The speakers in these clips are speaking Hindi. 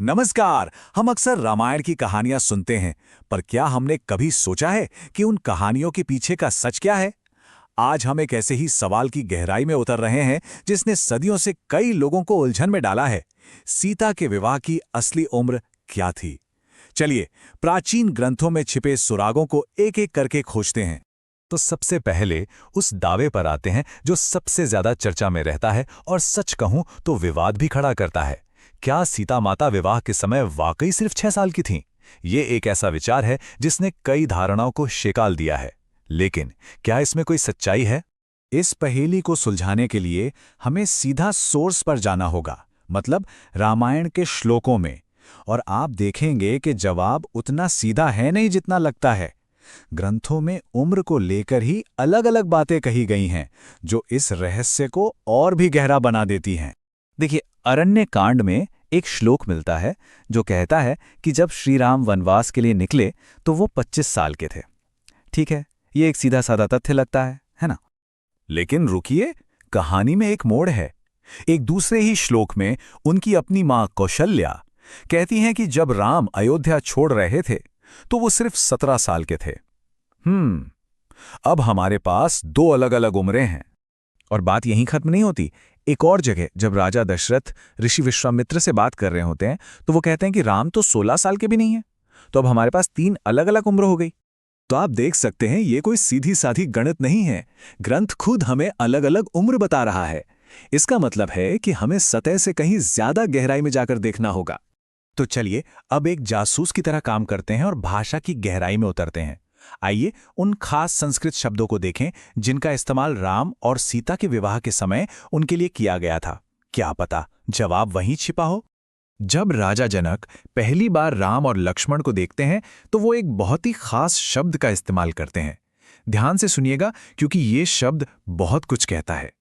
नमस्कार। हम अक्सर रामायण की कहानियां सुनते हैं, पर क्या हमने कभी सोचा है कि उन कहानियों के पीछे का सच क्या है? आज हम एक ऐसे ही सवाल की गहराई में उतर रहे हैं जिसने सदियों से कई लोगों को उलझन में डाला है। सीता के विवाह की असली उम्र क्या थी? चलिए, प्राचीन ग्रंथों में छिपे सुरागों को एक एक करके खोजते हैं। तो सबसे पहले उस दावे पर आते हैं जो सबसे ज्यादा चर्चा में रहता है और सच कहूं तो विवाद भी खड़ा करता है। क्या सीता माता विवाह के समय वाकई सिर्फ 6 साल की थीं? ये एक ऐसा विचार है जिसने कई धारणाओं को शेकाल दिया है, लेकिन क्या इसमें कोई सच्चाई है? इस पहेली को सुलझाने के लिए हमें सीधा सोर्स पर जाना होगा, मतलब रामायण के श्लोकों में। और आप देखेंगे कि जवाब उतना सीधा है नहीं जितना लगता है। ग्रंथों में उम्र को लेकर ही अलग-अलग बातें कही गई हैं, जो इस रहस्य को और भी गहरा बना देती हैं। देखिए, अरण्य कांड में एक श्लोक मिलता है जो कहता है कि जब श्री राम वनवास के लिए निकले तो वो 25 साल के थे। ठीक है, ये एक सीधा साधा तथ्य लगता है ना? लेकिन रुकिए, कहानी में एक मोड़ है। एक दूसरे ही श्लोक में उनकी अपनी मां कौशल्या कहती हैं कि जब राम अयोध्या छोड़ रहे थे तो वो सिर्फ 17 साल के थे। अब हमारे पास दो अलग अलग उम्रें हैं। और बात यहीं खत्म नहीं होती। एक और जगह जब राजा दशरथ ऋषि विश्वामित्र से बात कर रहे होते हैं तो वो कहते हैं कि राम तो 16 साल के भी नहीं है। तो अब हमारे पास 3 अलग अलग उम्र हो गई। तो आप देख सकते हैं, ये कोई सीधी साधी गणित नहीं है। ग्रंथ खुद हमें अलग अलग उम्र बता रहा है। इसका मतलब है कि हमें सतह से कहीं ज्यादा गहराई में जाकर देखना होगा। तो चलिए, अब एक जासूस की तरह काम करते हैं और भाषा की गहराई में उतरते हैं। आइए उन खास संस्कृत शब्दों को देखें जिनका इस्तेमाल राम और सीता के विवाह के समय उनके लिए किया गया था। क्या पता जवाब वहीं छिपा हो। जब राजा जनक पहली बार राम और लक्ष्मण को देखते हैं तो वो एक बहुत ही खास शब्द का इस्तेमाल करते हैं। ध्यान से सुनिएगा, क्योंकि ये शब्द बहुत कुछ कहता है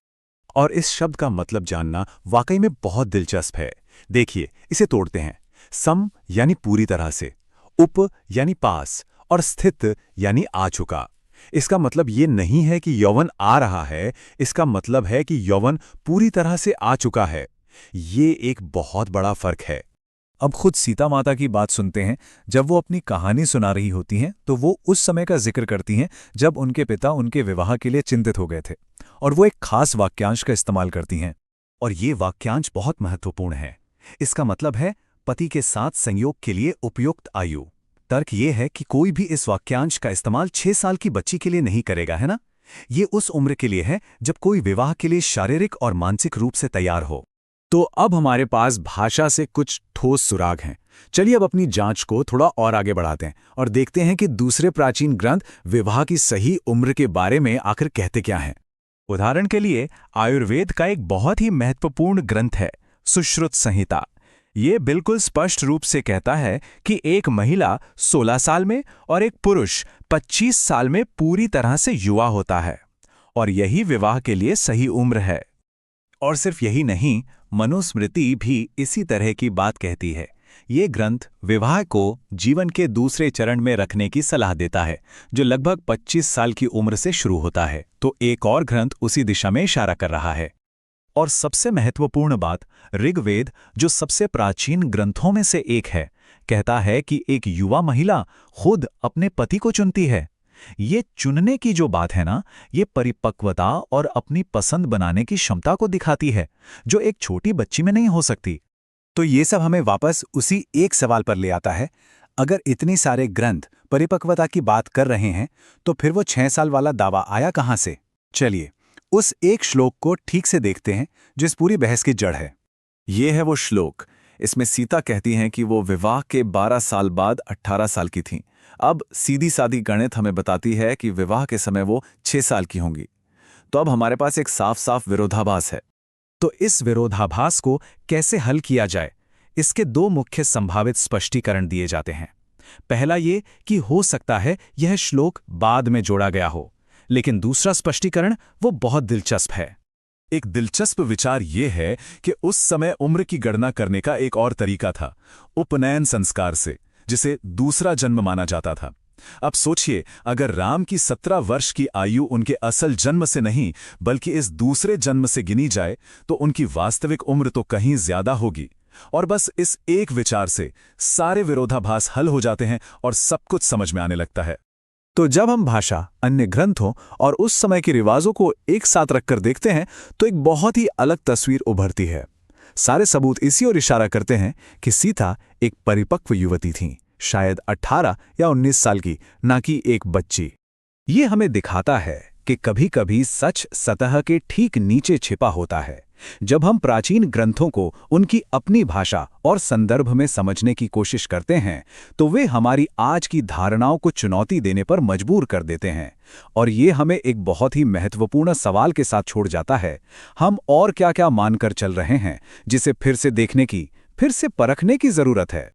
और इस शब्द का मतलब जानना वाकई में बहुत दिलचस्प है। देखिए, इसे तोड़ते हैं। सम यानी पूरी तरह से, उप यानी पास, और स्थित यानी आ चुका। इसका मतलब ये नहीं है कि यौवन आ रहा है, इसका मतलब है कि यौवन पूरी तरह से आ चुका है। ये एक बहुत बड़ा फर्क है। अब खुद सीता माता की बात सुनते हैं। जब वो अपनी कहानी सुना रही होती हैं तो वो उस समय का जिक्र करती हैं जब उनके पिता उनके विवाह के लिए चिंतित हो गए थे, और वो एक खास वाक्यांश का इस्तेमाल करती हैं। और ये वाक्यांश बहुत महत्वपूर्ण है। इसका मतलब है पति के साथ संयोग के लिए उपयुक्त आयु। तर्क ये है कि कोई भी इस वाक्यांश का इस्तेमाल 6 साल की बच्ची के लिए नहीं करेगा, है ना? ये उस उम्र के लिए है जब कोई विवाह के लिए शारीरिक और मानसिक रूप से तैयार हो। तो अब हमारे पास भाषा से कुछ ठोस सुराग हैं। चलिए अब अपनी जांच को थोड़ा और आगे बढ़ाते हैं और देखते हैं कि दूसरे प्राचीन ग्रंथ विवाह की सही उम्र के बारे में आखिर कहते क्या हैं। उदाहरण के लिए आयुर्वेद का एक बहुत ही महत्वपूर्ण ग्रंथ है सुश्रुत संहिता। ये बिल्कुल स्पष्ट रूप से कहता है कि एक महिला 16 साल में और एक पुरुष 25 साल में पूरी तरह से युवा होता है, और यही विवाह के लिए सही उम्र है। और सिर्फ यही नहीं, मनुस्मृति भी इसी तरह की बात कहती है। ये ग्रंथ विवाह को जीवन के दूसरे चरण में रखने की सलाह देता है, जो लगभग 25 साल की उम्र से शुरू होता है। तो एक और ग्रंथ उसी दिशा में इशारा कर रहा है। और सबसे महत्वपूर्ण बात, ऋग्वेद, जो सबसे प्राचीन ग्रंथों में से एक है, कहता है कि एक युवा महिला खुद अपने पति को चुनती है। ये चुनने की जो बात है ना, ये परिपक्वता और अपनी पसंद बनाने की क्षमता को दिखाती है, जो एक छोटी बच्ची में नहीं हो सकती। तो ये सब हमें वापस उसी एक सवाल पर ले आता है। अगर इतने सारे ग्रंथ परिपक्वता की बात कर रहे हैं, तो फिर वो 6 साल वाला दावा आया कहाँ से? चलिए उस एक श्लोक को ठीक से देखते हैं जो इस पूरी बहस की जड़ है। ये है वो श्लोक। इसमें सीता कहती हैं कि वो विवाह के 12 साल बाद 18 साल की थीं। अब सीधी सादी गणित हमें बताती है कि विवाह के समय वो 6 साल की होंगी। तो अब हमारे पास एक साफ साफ विरोधाभास है। तो इस विरोधाभास को कैसे हल किया जाए, इसके 2 मुख्य संभावित स्पष्टीकरण दिए जाते हैं। पहला ये कि हो सकता है यह श्लोक बाद में जोड़ा गया हो, लेकिन दूसरा स्पष्टीकरण वो बहुत दिलचस्प है। एक दिलचस्प विचार ये है कि उस समय उम्र की गणना करने का एक और तरीका था, उपनयन संस्कार से, जिसे दूसरा जन्म माना जाता था। अब सोचिए, अगर राम की 17 वर्ष की आयु उनके असल जन्म से नहीं बल्कि इस दूसरे जन्म से गिनी जाए तो उनकी वास्तविक उम्र तो कहीं ज्यादा होगी। और बस इस एक विचार से सारे विरोधाभास हल हो जाते हैं और सब कुछ समझ में आने लगता है। तो जब हम भाषा, अन्य ग्रंथों और उस समय के रिवाजों को एक साथ रखकर देखते हैं तो एक बहुत ही अलग तस्वीर उभरती है। सारे सबूत इसी ओर इशारा करते हैं कि सीता एक परिपक्व युवती थी, शायद 18 या 19 साल की, ना कि एक बच्ची। ये हमें दिखाता है कि कभी-कभी सच सतह के ठीक नीचे छिपा होता है। जब हम प्राचीन ग्रंथों को उनकी अपनी भाषा और संदर्भ में समझने की कोशिश करते हैं तो वे हमारी आज की धारणाओं को चुनौती देने पर मजबूर कर देते हैं। और ये हमें एक बहुत ही महत्वपूर्ण सवाल के साथ छोड़ जाता है, हम और क्या-क्या मानकर चल रहे हैं जिसे फिर से देखने की, फिर से परखने की जरूरत है।